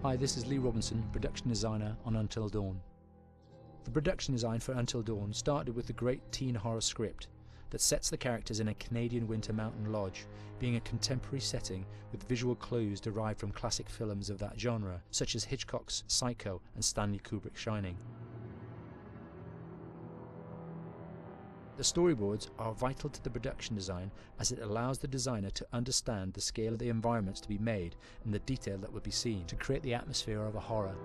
Hi, this is Lee Robinson, production designer on Until Dawn. The production design for Until Dawn started with the great teen horror script that sets the characters in a Canadian winter mountain lodge, being a contemporary setting with visual clues derived from classic films of that genre, such as Hitchcock's Psycho and Stanley Kubrick's Shining. The storyboards are vital to the production design as it allows the designer to understand the scale of the environments to be made and the detail that would be seen to create the atmosphere of a horror.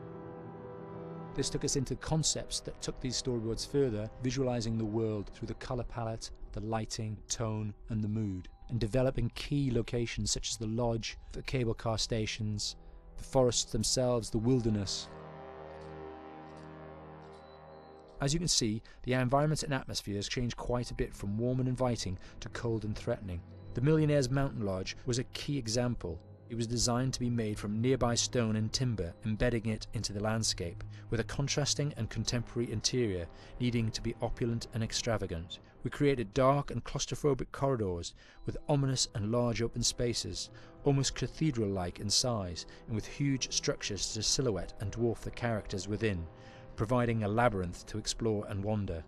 This took us into concepts that took these storyboards further, visualizing the world through the color palette, the lighting, tone and the mood, and developing key locations such as the lodge, the cable car stations, the forests themselves, the wilderness. As you can see, the environments and atmospheres change quite a bit from warm and inviting to cold and threatening. The Millionaire's Mountain Lodge was a key example. It was designed to be made from nearby stone and timber, embedding it into the landscape, with a contrasting and contemporary interior needing to be opulent and extravagant. We created dark and claustrophobic corridors with ominous and large open spaces, almost cathedral-like in size, and with huge structures to silhouette and dwarf the characters within, providing a labyrinth to explore and wander.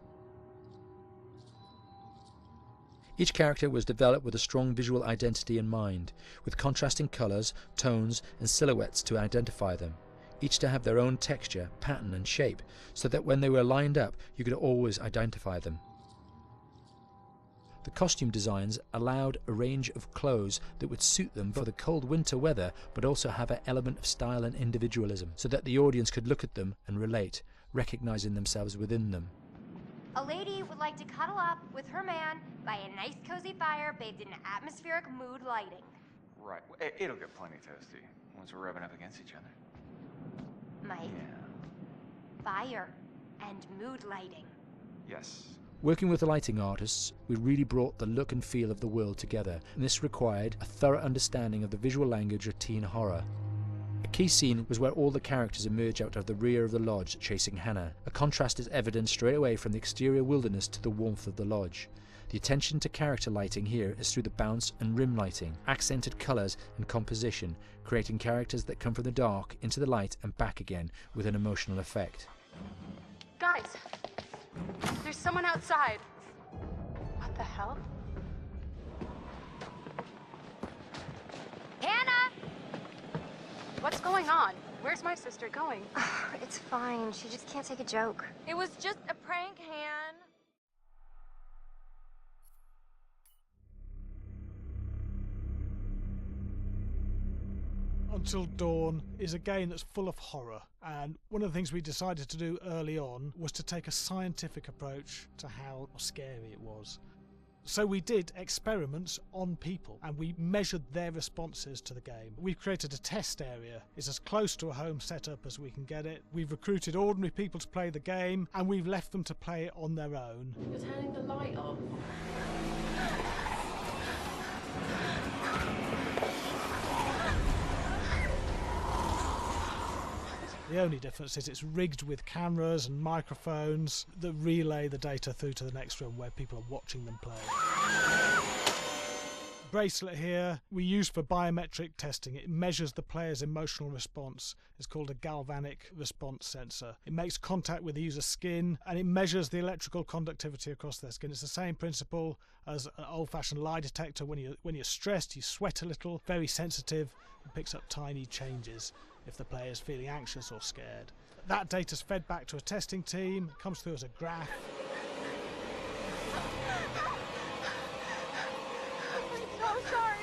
Each character was developed with a strong visual identity in mind, with contrasting colours, tones and silhouettes to identify them, each to have their own texture, pattern and shape, so that when they were lined up you could always identify them. The costume designs allowed a range of clothes that would suit them for the cold winter weather, but also have an element of style and individualism, so that the audience could look at them and relate, recognizing themselves within them. A lady would like to cuddle up with her man by a nice cozy fire bathed in atmospheric mood lighting. Right. It'll get plenty toasty once we're rubbing up against each other. Mike, Yeah. fire and mood lighting. Yes. Working with the lighting artists, we really brought the look and feel of the world together, and this required a thorough understanding of the visual language of teen horror. A key scene was where all the characters emerge out of the rear of the lodge chasing Hannah. A contrast is evident straight away from the exterior wilderness to the warmth of the lodge. The attention to character lighting here is through the bounce and rim lighting, accented colours and composition, creating characters that come from the dark into the light and back again with an emotional effect. Guys, there's someone outside. What the hell? Hannah! What's going on? Where's my sister going? It's fine. She just can't take a joke. It was just a prank, Han. Until Dawn is a game that's full of horror, and one of the things we decided to do early on was to take a scientific approach to how scary it was. So we did experiments on people and we measured their responses to the game. We've created a test area. It's as close to a home setup as we can get it. We've recruited ordinary people to play the game and we've left them to play it on their own. You're turning the light off. The only difference is it's rigged with cameras and microphones that relay the data through to the next room where people are watching them play. Bracelet here we use for biometric testing. It measures the player's emotional response. It's called a galvanic response sensor. It makes contact with the user's skin and it measures the electrical conductivity across their skin. It's the same principle as an old-fashioned lie detector. When you're stressed, you sweat a little, very sensitive, and picks up tiny changes if the player is feeling anxious or scared. That data's fed back to a testing team, comes through as a graph. I'm so sorry.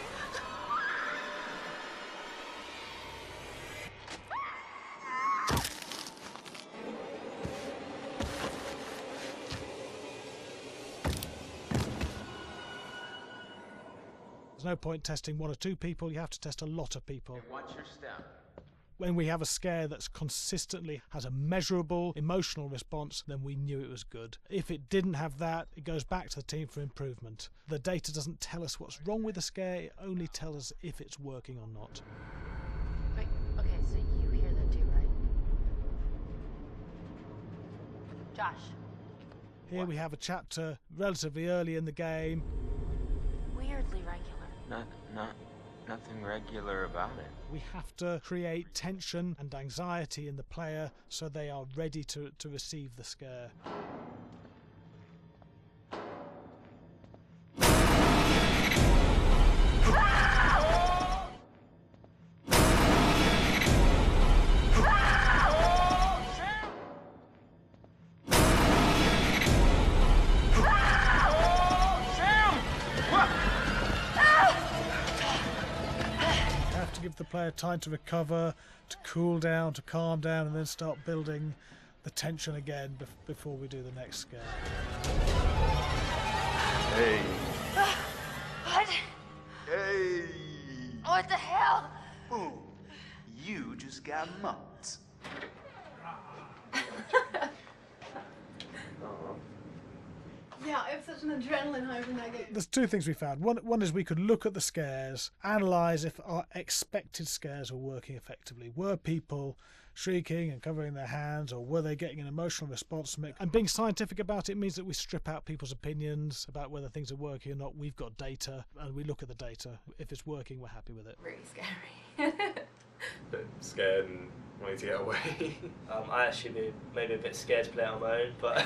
There's no point testing one or two people, you have to test a lot of people. Watch your step. When we have a scare that's consistently has a measurable emotional response, then we knew it was good. If it didn't have that, it goes back to the team for improvement. The data doesn't tell us what's wrong with the scare, it only tells us if it's working or not. Wait, okay, so you hear that too, right? Josh. Here we have a chapter relatively early in the game. Weirdly regular. Not nothing regular about it. We have to create tension and anxiety in the player so they are ready to receive the scare. Give the player time to recover, to cool down, to calm down, and then start building the tension again before we do the next scare. Hey. What? Hey. What the hell? Ooh, you just got mugged. Yeah, I have such an adrenaline high from that game. There's two things we found. One is we could look at the scares, analyse if our expected scares were working effectively. Were people shrieking and covering their hands, or were they getting an emotional response from it? And being scientific about it means that we strip out people's opinions about whether things are working or not. We've got data, and we look at the data. If it's working, we're happy with it. Really scary. Bit scared and wanting to get away. I actually be maybe a bit scared to play it on my own, but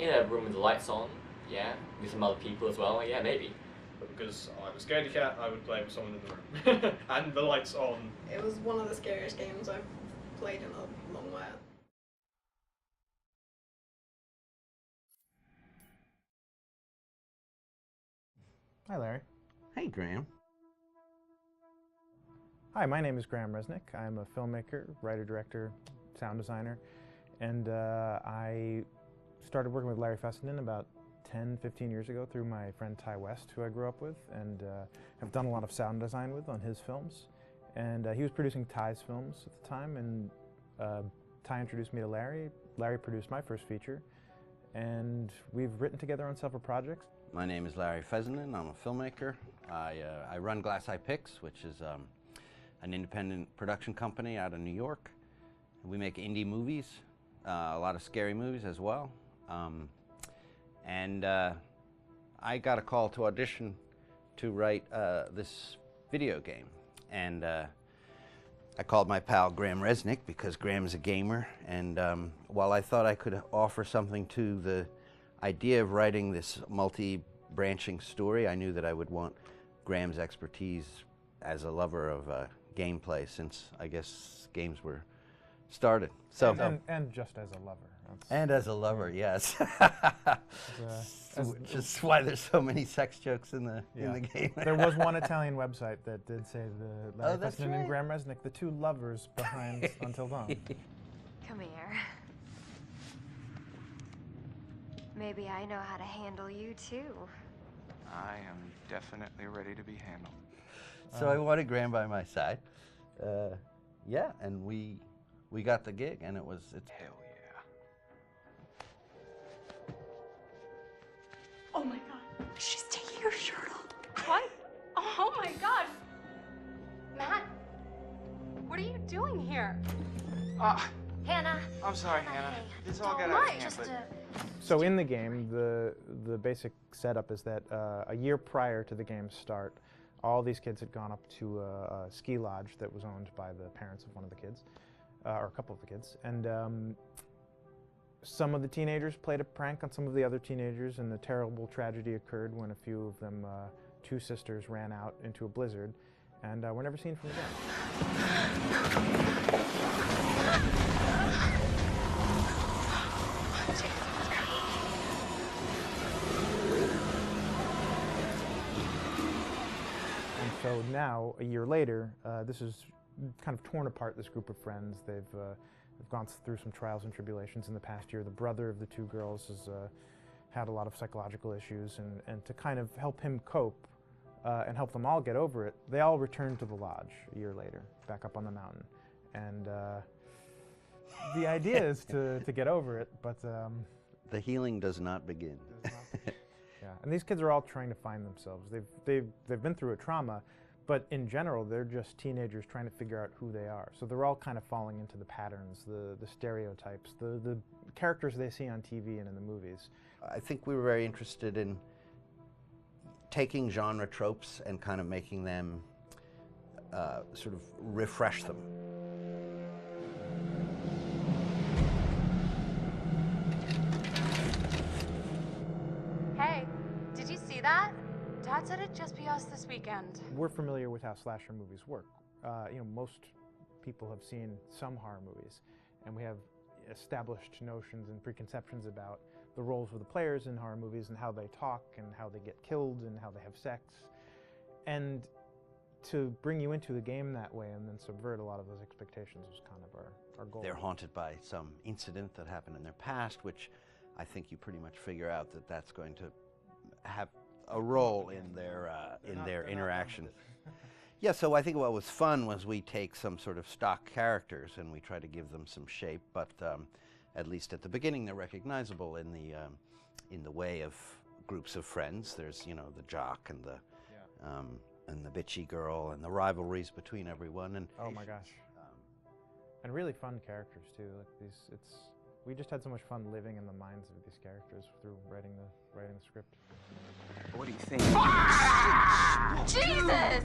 in a room with the lights on, yeah, with some other people as well, yeah, maybe. But because I'm a scaredy cat, I would play with someone in the room. And the lights on. It was one of the scariest games I've played in a long while. Hi, Larry. Hey, Graham. Hi, my name is Graham Resnick. I'm a filmmaker, writer, director, sound designer, and I started working with Larry Fessenden about 10, 15 years ago through my friend Ty West, who I grew up with, and have done a lot of sound design with on his films. And he was producing Ty's films at the time, and Ty introduced me to Larry. Larry produced my first feature, and we've written together on several projects. My name is Larry Fessenden. I'm a filmmaker. I run Glass Eye Pix, which is an independent production company out of New York. We make indie movies, a lot of scary movies as well. I got a call to audition to write this video game. And I called my pal Graham Resnick because Graham is a gamer. And while I thought I could offer something to the idea of writing this multi-branching story, I knew that I would want Graham's expertise as a lover of gameplay, since I guess games were started. So and just as a lover. And as a lover, yes. Which is why there's so many sex jokes in the game. There was one Italian website that did say the Larry that's Fessenden right. and Graham Resnick, the two lovers behind Until Dawn. Come here. Maybe I know how to handle you too. I am definitely ready to be handled. So I wanted Graham by my side. Yeah, and we got the gig, and it's hell yeah. Oh my god. She's taking her shirt off. What? Oh my god! Matt, what are you doing here? Hannah. I'm sorry, Hannah. This all got Don't out of mind, hand, just but So in the game, the basic setup is that a year prior to the game's start, all these kids had gone up to a ski lodge that was owned by the parents of one of the kids, or a couple of the kids, and some of the teenagers played a prank on some of the other teenagers, and the terrible tragedy occurred when a few of them, two sisters, ran out into a blizzard, and were never seen from again. So now, a year later, this is kind of torn apart, this group of friends. They've gone through some trials and tribulations in the past year. The brother of the two girls has had a lot of psychological issues, and to kind of help him cope and help them all get over it, they all returned to the lodge a year later, back up on the mountain. And the idea is to get over it, but... the healing does not begin. Yeah, and these kids are all trying to find themselves. They've been through a trauma, but in general, they're just teenagers trying to figure out who they are. So they're all kind of falling into the patterns, the stereotypes, the characters they see on TV and in the movies. I think we were very interested in taking genre tropes and kind of making them sort of refresh them. Hey, did you see that? Dad said it'd just be us this weekend. We're familiar with how slasher movies work. Most people have seen some horror movies, and we have established notions and preconceptions about the roles of the players in horror movies and how they talk and how they get killed and how they have sex. And to bring you into the game that way and then subvert a lot of those expectations was kind of our goal. They're haunted by some incident that happened in their past, which I think you pretty much figure out that that's going to have a role in their interaction. Yeah, so I think what was fun was we take some sort of stock characters and we try to give them some shape, but at least at the beginning they're recognizable in the way of groups of friends. There's, the jock and the bitchy girl and the rivalries between everyone. And oh my gosh. And really fun characters too. Like we just had so much fun living in the minds of these characters through writing the script. What do you think? Jesus!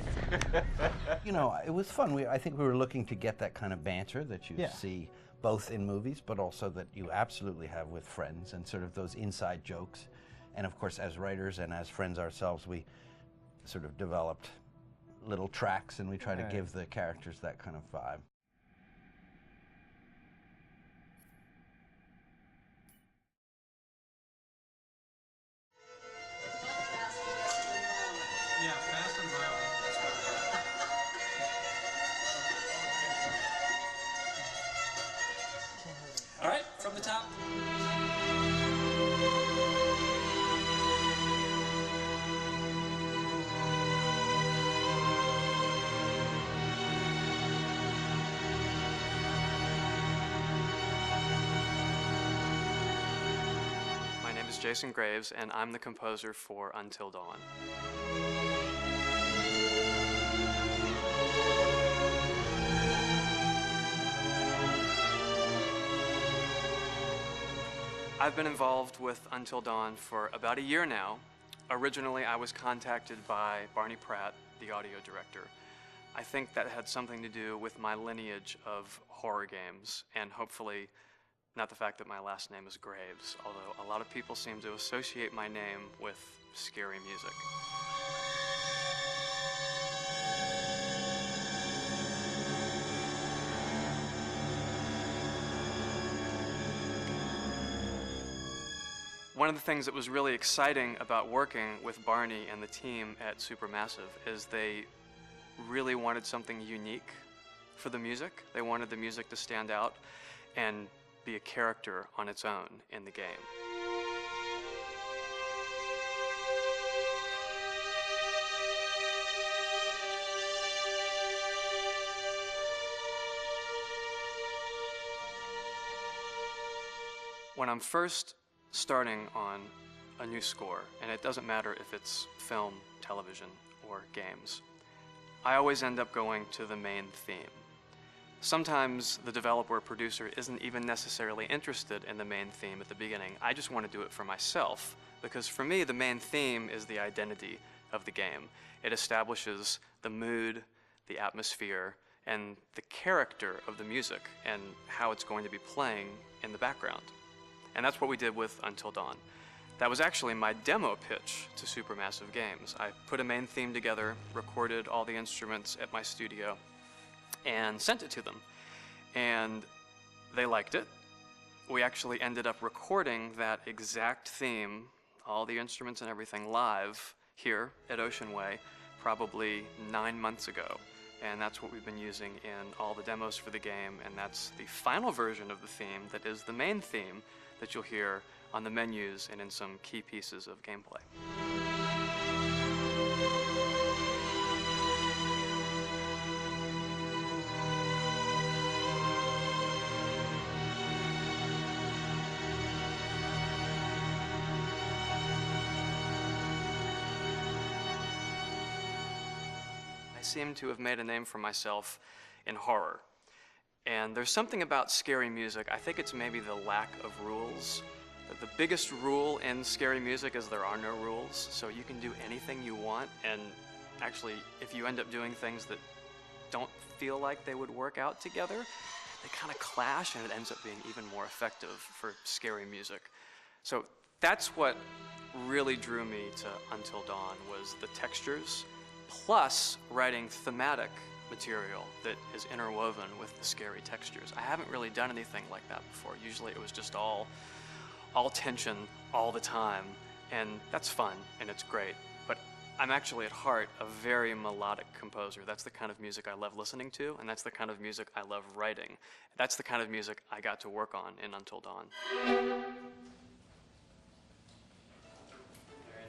It was fun. I think we were looking to get that kind of banter that you see both in movies, but also that you absolutely have with friends, and sort of those inside jokes. And of course, as writers and as friends ourselves, we sort of developed little tracks, and we try to give the characters that kind of vibe. Yeah, fast and violent. All right, from the top. My name is Jason Graves, and I'm the composer for Until Dawn. I've been involved with Until Dawn for about a year now. Originally, I was contacted by Barney Pratt, the audio director. I think that had something to do with my lineage of horror games, and hopefully not the fact that my last name is Graves, although a lot of people seem to associate my name with scary music. One of the things that was really exciting about working with Barney and the team at Supermassive is they really wanted something unique for the music. They wanted the music to stand out and be a character on its own in the game. When I'm first starting on a new score, and it doesn't matter if it's film, television, or games, I always end up going to the main theme. Sometimes the developer or producer isn't even necessarily interested in the main theme at the beginning. I just want to do it for myself, because for me, the main theme is the identity of the game. It establishes the mood, the atmosphere, and the character of the music, and how it's going to be playing in the background. And that's what we did with Until Dawn. That was actually my demo pitch to Supermassive Games. I put a main theme together, recorded all the instruments at my studio, and sent it to them. And they liked it. We actually ended up recording that exact theme, all the instruments and everything, live here at Ocean Way probably 9 months ago. And that's what we've been using in all the demos for the game, and that's the final version of the theme that is the main theme that you'll hear on the menus and in some key pieces of gameplay. I seem to have made a name for myself in horror. And there's something about scary music, I think it's maybe the lack of rules. The biggest rule in scary music is there are no rules, so you can do anything you want, and actually, if you end up doing things that don't feel like they would work out together, they kind of clash, and it ends up being even more effective for scary music. So that's what really drew me to Until Dawn, was the textures, plus writing thematic material that is interwoven with the scary textures. I haven't really done anything like that before. Usually it was just all tension all the time, and that's fun and it's great. But I'm actually at heart a very melodic composer. That's the kind of music I love listening to, and that's the kind of music I love writing. That's the kind of music I got to work on in Until Dawn. Very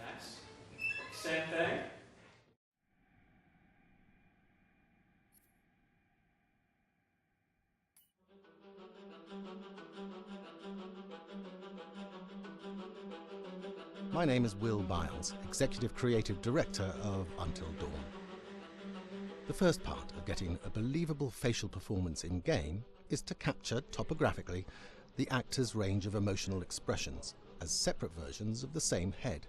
nice. Same thing. My name is Will Biles, Executive Creative Director of Until Dawn. The first part of getting a believable facial performance in-game is to capture, topographically, the actor's range of emotional expressions as separate versions of the same head.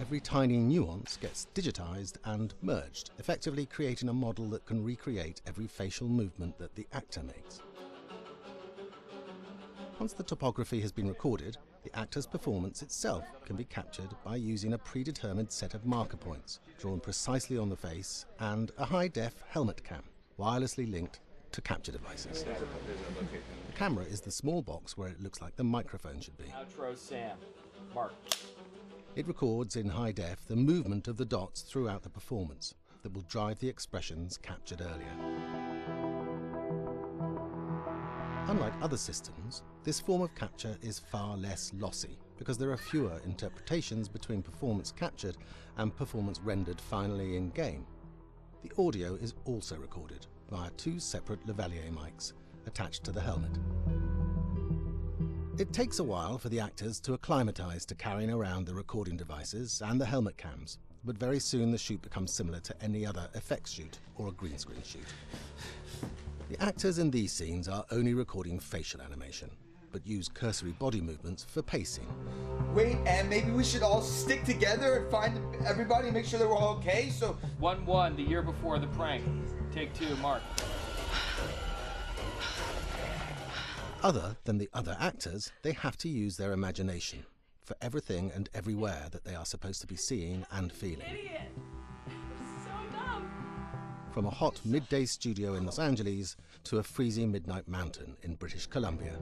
Every tiny nuance gets digitized and merged, effectively creating a model that can recreate every facial movement that the actor makes. Once the topography has been recorded, the actor's performance itself can be captured by using a predetermined set of marker points drawn precisely on the face and a high-def helmet cam, wirelessly linked to capture devices. The camera is the small box where it looks like the microphone should be. Outro Sam. Mark. It records in high def the movement of the dots throughout the performance that will drive the expressions captured earlier. Unlike other systems, this form of capture is far less lossy because there are fewer interpretations between performance captured and performance rendered finally in-game. The audio is also recorded via two separate lavalier mics attached to the helmet. It takes a while for the actors to acclimatize to carrying around the recording devices and the helmet cams, but very soon the shoot becomes similar to any other effects shoot or a green screen shoot. The actors in these scenes are only recording facial animation, but use cursory body movements for pacing. Wait, and maybe we should all stick together and find everybody and make sure they're all okay, so... 1-1, the year before the prank. Take 2, Mark. Other than the other actors, they have to use their imagination for everything and everywhere that they are supposed to be seeing and feeling. Idiot! So dumb! From a hot midday studio in Los Angeles to a freezing midnight mountain in British Columbia.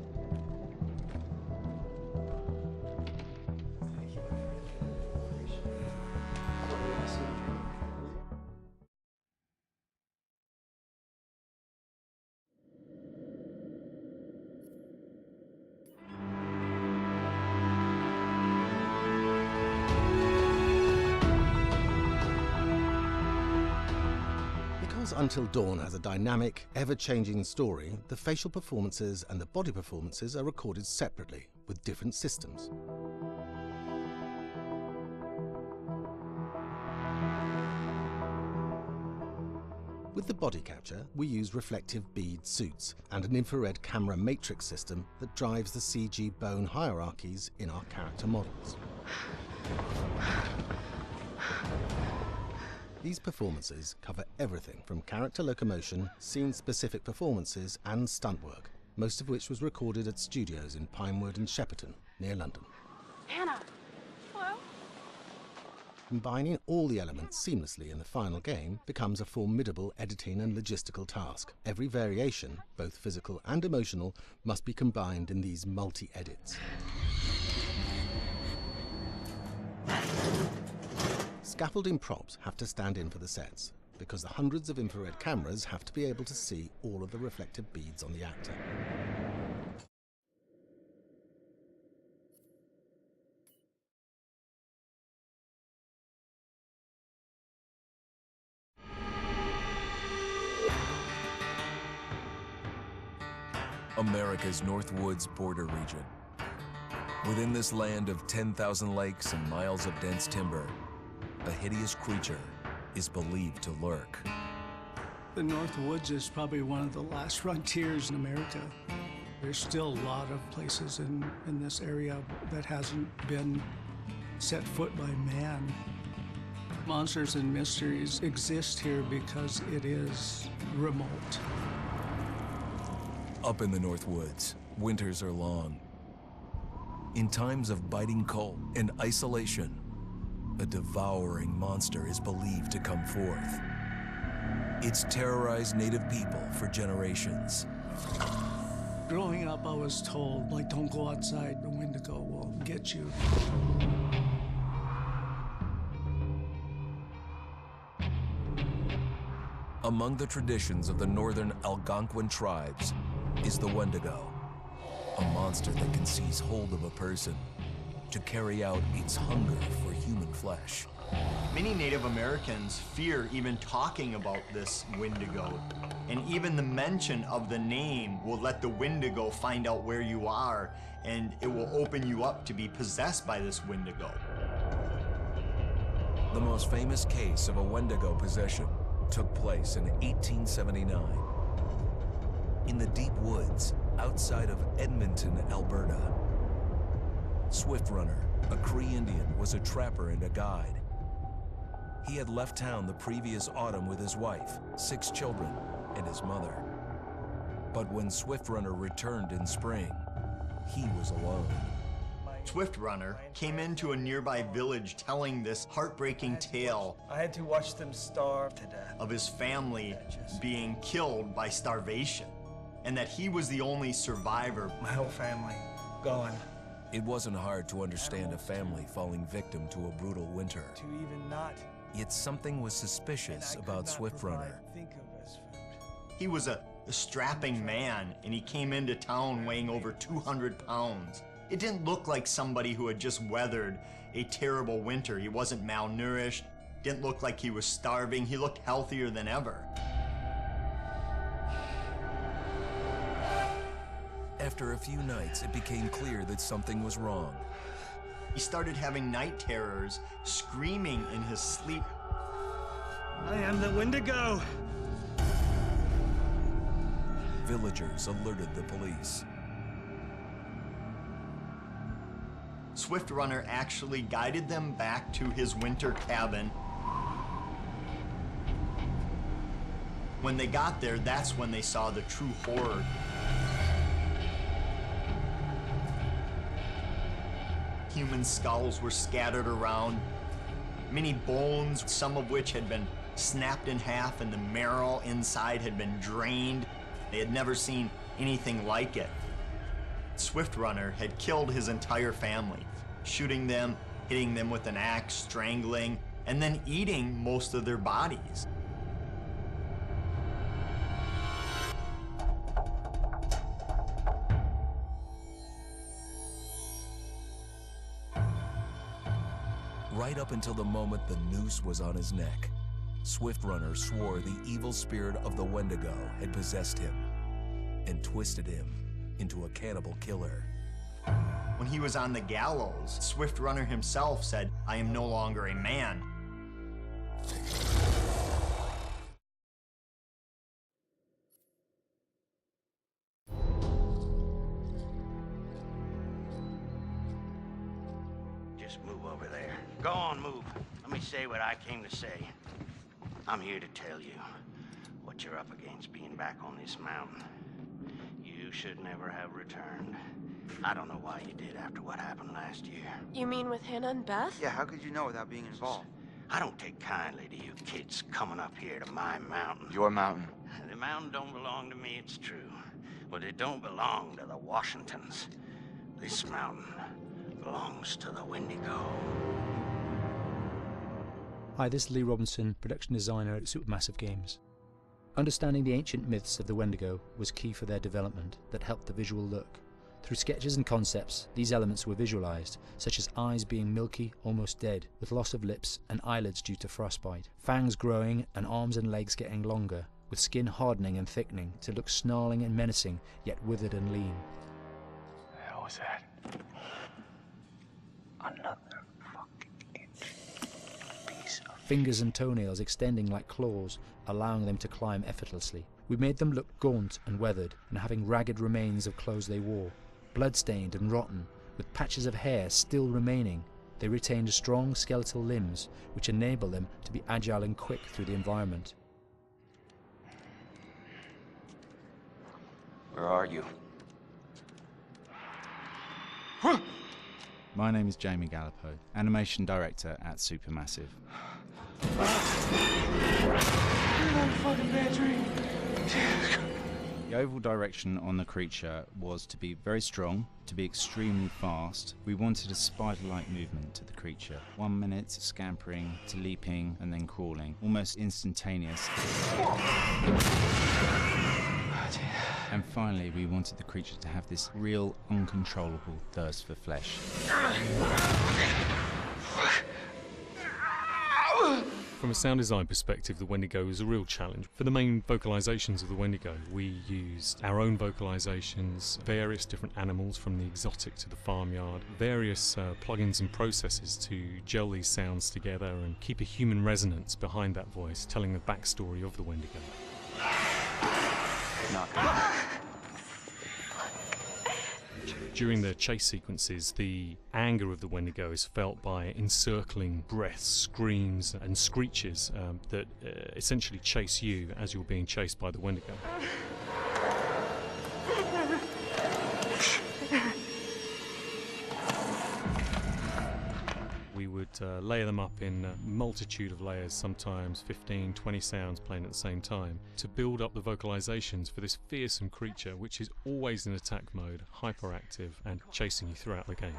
Until Dawn has a dynamic, ever-changing story, the facial performances and the body performances are recorded separately with different systems. With the body capture, we use reflective bead suits and an infrared camera matrix system that drives the CG bone hierarchies in our character models. These performances cover everything from character locomotion, scene-specific performances and stunt work, most of which was recorded at studios in Pinewood and Shepperton, near London. Anna! Hello? Combining all the elements seamlessly in the final game becomes a formidable editing and logistical task. Every variation, both physical and emotional, must be combined in these multi-edits. Scaffolding props have to stand in for the sets, because the hundreds of infrared cameras have to be able to see all of the reflective beads on the actor. America's Northwoods border region. Within this land of 10,000 lakes and miles of dense timber, a hideous creature is believed to lurk. The Northwoods is probably one of the last frontiers in America. There's still a lot of places in this area that hasn't been set foot by man. Monsters and mysteries exist here because it is remote. Up in the North Woods, winters are long. In times of biting cold and isolation, a devouring monster is believed to come forth. It's terrorized native people for generations. Growing up, I was told, like, don't go outside, the Wendigo will get you. Among the traditions of the northern Algonquin tribes is the Wendigo, a monster that can seize hold of a person to carry out its hunger for human flesh. Many Native Americans fear even talking about this Wendigo, and even the mention of the name will let the Wendigo find out where you are, and it will open you up to be possessed by this Wendigo. The most famous case of a Wendigo possession took place in 1879. In the deep woods outside of Edmonton, Alberta. Swift Runner, a Cree Indian, was a trapper and a guide. He had left town the previous autumn with his wife, 6 children, and his mother. But when Swift Runner returned in spring, he was alone. Swift Runner came into a nearby village telling this heartbreaking tale. I had to watch them starve to death. Of his family being killed by starvation, and that he was the only survivor. My whole family gone. It wasn't hard to understand a family falling victim to a brutal winter. To even not. Yet something was suspicious about Swift Runner. He was a strapping man, and he came into town weighing over 200 pounds. It didn't look like somebody who had just weathered a terrible winter. He wasn't malnourished, didn't look like he was starving. He looked healthier than ever. After a few nights, it became clear that something was wrong. He started having night terrors, screaming in his sleep. I am the Wendigo! Villagers alerted the police. Swift Runner actually guided them back to his winter cabin. When they got there, that's when they saw the true horror. Human skulls were scattered around, many bones, some of which had been snapped in half, and the marrow inside had been drained. They had never seen anything like it. Swift Runner had killed his entire family, shooting them, hitting them with an axe, strangling, and then eating most of their bodies. Right up until the moment the noose was on his neck, Swift Runner swore the evil spirit of the Wendigo had possessed him and twisted him into a cannibal killer. When he was on the gallows, Swift Runner himself said, "I am no longer a man." Just move over there. Go on, move. Let me say what I came to say. I'm here to tell you what you're up against being back on this mountain. You should never have returned. I don't know why you did after what happened last year. You mean with Hannah and Beth? Yeah, how could you know without being involved? I don't take kindly to you kids coming up here to my mountain. Your mountain. The mountain don't belong to me, it's true. But it don't belong to the Washingtons. This mountain belongs to the Wendigo. Hi, this is Lee Robinson, production designer at Supermassive Games. Understanding the ancient myths of the Wendigo was key for their development that helped the visual look. Through sketches and concepts, these elements were visualized, such as eyes being milky, almost dead, with loss of lips and eyelids due to frostbite, fangs growing and arms and legs getting longer, with skin hardening and thickening to look snarling and menacing, yet withered and lean. What the hell was that? Another fucking piece of... Fingers and toenails extending like claws, allowing them to climb effortlessly. We made them look gaunt and weathered, and having ragged remains of clothes they wore, blood-stained and rotten, with patches of hair still remaining, They retained strong skeletal limbs, which enable them to be agile and quick through the environment. Where are you? My name is Jamie Gallipo, Animation Director at Supermassive. The overall direction on the creature was to be very strong, to be extremely fast. We wanted a spider-like movement to the creature. 1 minute scampering to leaping and then crawling, almost instantaneous. And finally, we wanted the creature to have this real, uncontrollable thirst for flesh. From a sound design perspective, the Wendigo is a real challenge. For the main vocalizations of the Wendigo, we used our own vocalizations, various different animals from the exotic to the farmyard, various plugins and processes to gel these sounds together and keep a human resonance behind that voice, telling the backstory of the Wendigo. During the chase sequences, the anger of the Wendigo is felt by encircling breaths, screams and screeches that essentially chase you as you're being chased by the Wendigo. We would layer them up in a multitude of layers, sometimes 15, 20 sounds playing at the same time, to build up the vocalizations for this fearsome creature which is always in attack mode, hyperactive and chasing you throughout the game.